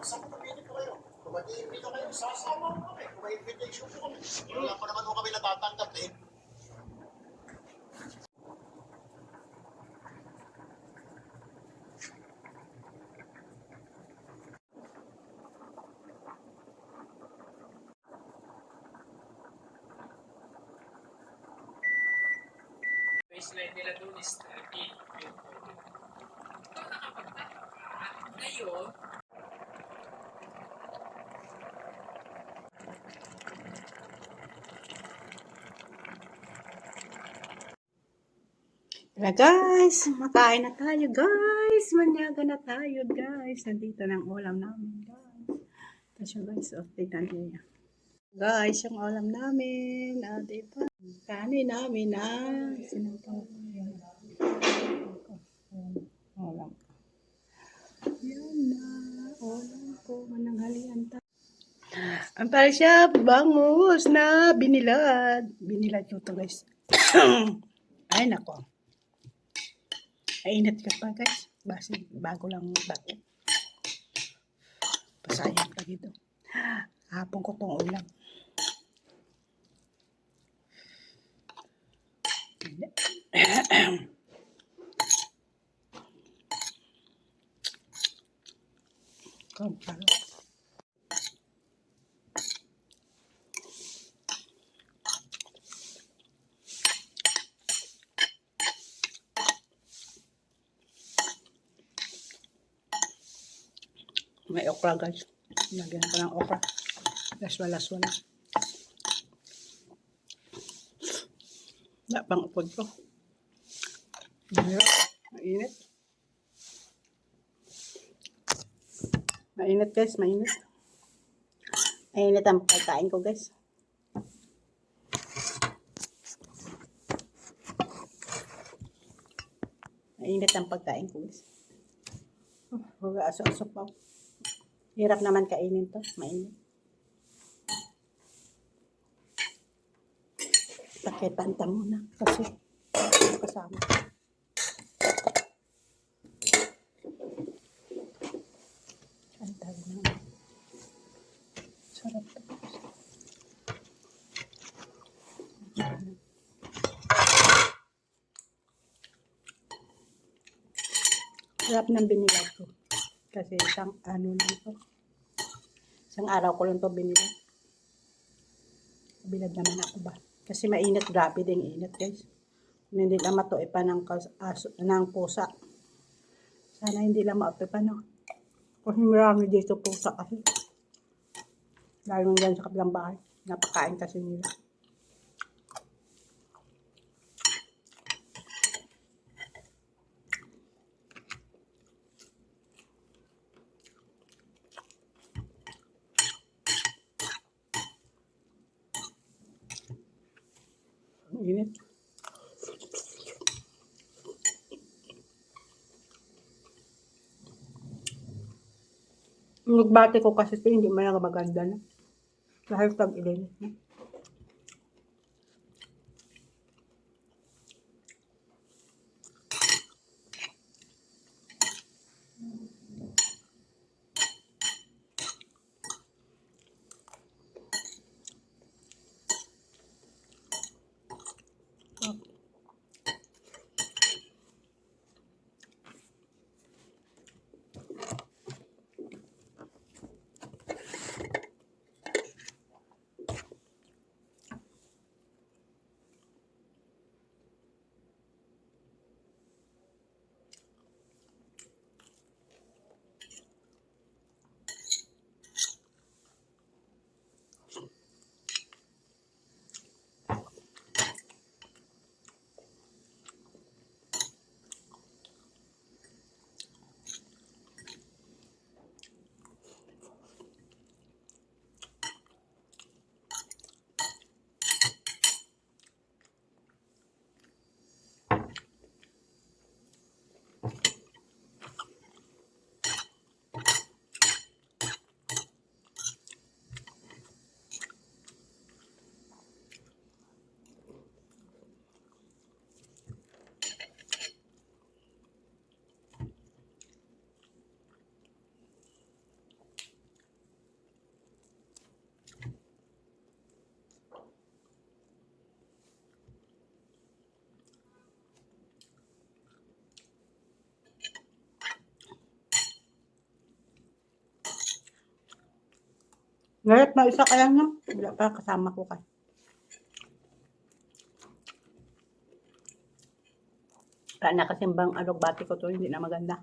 Saan mo pumili ko kayo? Kung mag-iimbita kayo, sasama ko kami. Kung may invitation ko kami. Wala pa naman ko kami natatanggap eh. Baseline nila doon is 13. Ito nakapagtaka ka. Ngayon, Tara guys, makain na tayo guys. Manyaga na tayo guys. Nandito na ang ulam namin guys. Ito siya guys, o tignan niyo. Guys, yung ulam namin. Diba? Kanin namin na. Sinatawag ko yun. Ulam. Yan na. Ulam ko. Mananghalian tayo. Ang para siya, bangus na binilad. Binilad ko ito guys. Ay nako. Ainit ka pa guys. Bago lang bakit. Pasayang pa dito. Hapon ko tong ulam. Komparo. May okra guys. Lagyan ko ng okra. Laswa-laswa na. Wala pang upod ko. Mainit. Mainit guys, mainit. Mainit ang pagkain ko guys. Mainit ang pagkain ko guys. Huwag aso-aso pa. Hirap naman kainin to. Mainit. Pakipanta muna kasi kasama. Ang tayo na. Sarap to. Sarap ng binilad ko. Kasi isang ano lang to. Isang araw ko lang to binilad. Bilad naman ako ba? Kasi mainit, grabe din init guys. Kung hindi lang matuipa ng pusa. Sana hindi lang matuipa no. Kasi marami dito pusa kasi. Lalo dyan sa kabilang bahay. Napakain kasi nila. Init. Nagbati ko kasi ito, hindi man maganda na. Dahil tag-init. Ngayon na isa kaya nga. Wala pa kasama ko ka. Kaya nakasimbang alugbati ko to, hindi na maganda.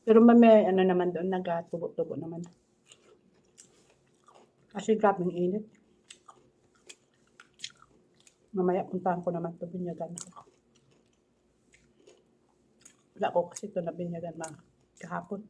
Pero may ano naman doon, nagatubo-tubo naman. Kasi grabing init. Mamaya puntahan ko naman to binyagan ko. Wala ko kasi ito na binyagan mga kahapon.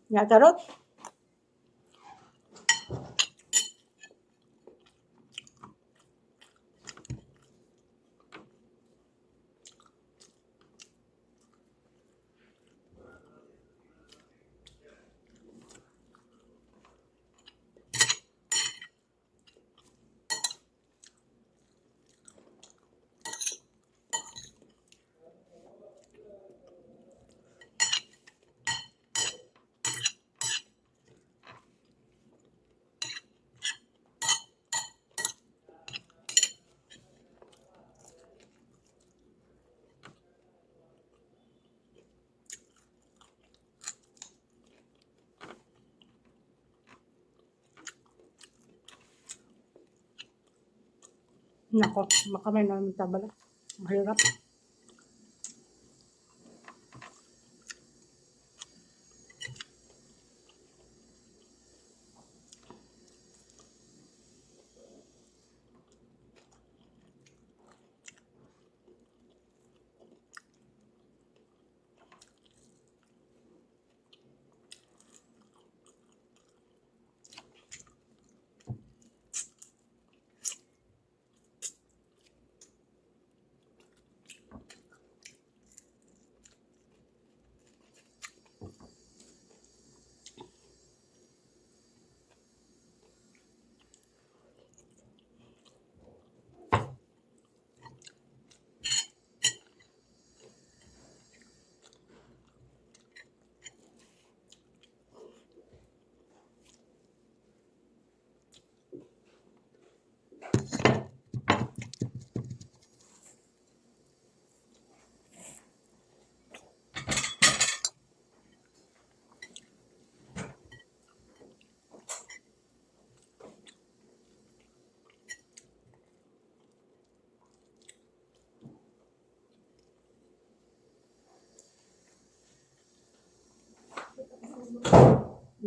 Nagarot? Nako, makamay na naman tabala. Mahirap.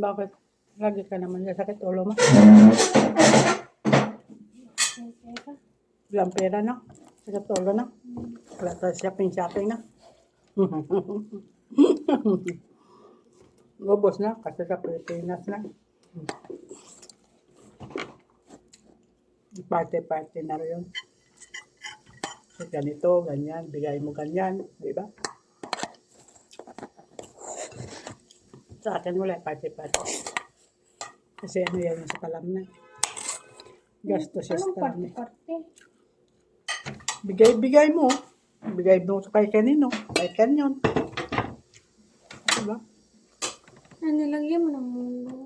Bakit? Lagi ka naman sa sakit ulo mo. Walang pera na. Sakit ulo na. Wala tayo shopping na. Ubos na kasi sa Pilipinas na. Party na rin yun. So, ganito, ganyan, bigay mo ganyan, di ba? Sa akin wala party. Kasi ano yan sa kalam na. Gastos sa kalam na. Bigay mo. Bigay mo sa kay kanino. Kay kanyon. Diba? Nilagyan mo ng mundo.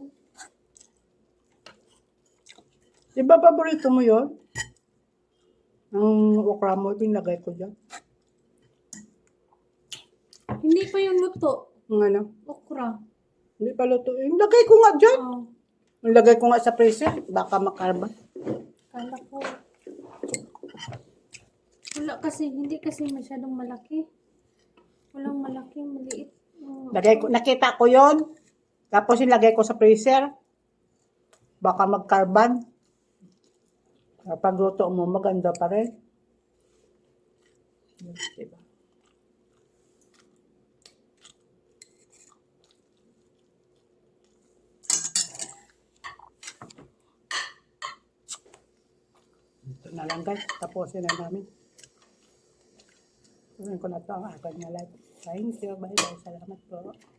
Diba paborito mo yun? Ang okra mo, pinagay ko dyan. Hindi pa yung luto. Ang ano? Okra. Hindi pa luto. Lagay ko nga dyan. Oh, Lagay ko nga sa freezer. Baka makarba. kala ko. Wala kasi, hindi kasi masyadong malaki. Walang malaki, maliit. Oh, Lagay ko, nakita ko yon. Tapos ilagay ko sa freezer. Baka magkarban. Kapag luto mo, maganda pa rin. Diba? Ito na lang guys. Tapusin na namin. Tuloy ko na ito ang aking live. Thank you. Bye bye. Salamat po.